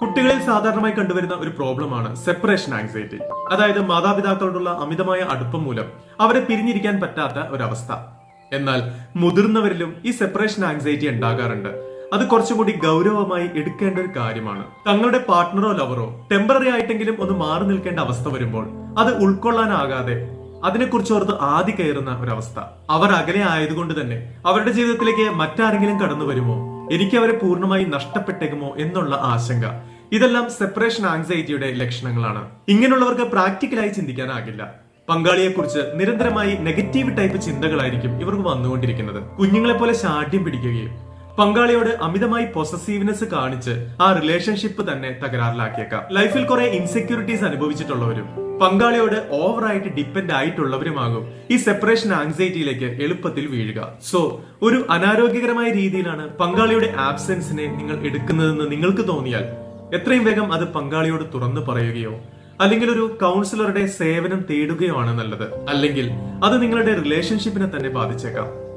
കുട്ടികളിൽ സാധാരണമായി കണ്ടുവരുന്ന ഒരു പ്രോബ്ലമാണ് സെപ്പറേഷൻ ആങ്സൈറ്റി. അതായത് മാതാപിതാക്കളോടുള്ള അമിതമായ അടുപ്പം മൂലം അവരെ പിരിഞ്ഞിരിക്കാൻ പറ്റാത്ത ഒരവസ്ഥ. എന്നാൽ മുതിർന്നവരിലും ഈ സെപ്പറേഷൻ ആങ്സൈറ്റി ഉണ്ടാകാറുണ്ട്. അത് കുറച്ചുകൂടി ഗൗരവമായി എടുക്കേണ്ട ഒരു കാര്യമാണ്. തങ്ങളുടെ പാർട്ട്ണറോ ലവറോ ടെമ്പററി ആയിട്ടെങ്കിലും ഒന്ന് മാറി നിൽക്കേണ്ട അവസ്ഥ വരുമ്പോൾ അത് ഉൾക്കൊള്ളാനാകാതെ അതിനെക്കുറിച്ച് ഓർത്ത് ആദ്യ കയറുന്ന ഒരവസ്ഥ. അവർ അകലെ ആയതുകൊണ്ട് തന്നെ അവരുടെ ജീവിതത്തിലേക്ക് മറ്റാരെങ്കിലും കടന്നു വരുമോ, എനിക്ക് അവരെ പൂർണ്ണമായി നഷ്ടപ്പെട്ടേക്കുമോ എന്നുള്ള ആശങ്ക. ഇതെല്ലാം സെപ്പറേഷൻ ആങ്സൈറ്റിയുടെ ലക്ഷണങ്ങളാണ്. ഇങ്ങനെയുള്ളവർക്ക് പ്രാക്ടിക്കലായി ചിന്തിക്കാനാകില്ല. പങ്കാളിയെക്കുറിച്ച് നിരന്തരമായി നെഗറ്റീവ് ടൈപ്പ് ചിന്തകളായിരിക്കും ഇവർക്ക് വന്നുകൊണ്ടിരിക്കുന്നത്. കുഞ്ഞുങ്ങളെ പോലെ ശാഠ്യം പിടിക്കുകയും പങ്കാളിയോട് അമിതമായി പൊസസീവ്നെസ് കാണിച്ച് ആ റിലേഷൻഷിപ്പ് തന്നെ തകരാറിലാക്കിയേക്കാം. ലൈഫിൽ കുറെ ഇൻസെക്യൂരിറ്റീസ് അനുഭവിച്ചിട്ടുള്ളവരും പങ്കാളിയോട് ഓവറായിട്ട് ഡിപ്പെൻഡ് ആയിട്ടുള്ളവരുമാകും ഈ സെപ്പറേഷൻ ആങ്സൈറ്റിയിലേക്ക് എളുപ്പത്തിൽ വീഴുക. സോ ഒരു അനാരോഗ്യകരമായ രീതിയിലാണ് പങ്കാളിയുടെ ആബ്സെൻസിനെ നിങ്ങൾ എടുക്കുന്നതെന്ന് നിങ്ങൾക്ക് തോന്നിയാൽ എത്രയും വേഗം അത് പങ്കാളിയോട് തുറന്നു പറയുകയോ അല്ലെങ്കിൽ ഒരു കൗൺസിലറുടെ സേവനം തേടുകയോ ആണ് നല്ലത്. അല്ലെങ്കിൽ അത് നിങ്ങളുടെ റിലേഷൻഷിപ്പിനെ തന്നെ ബാധിച്ചേക്കാം.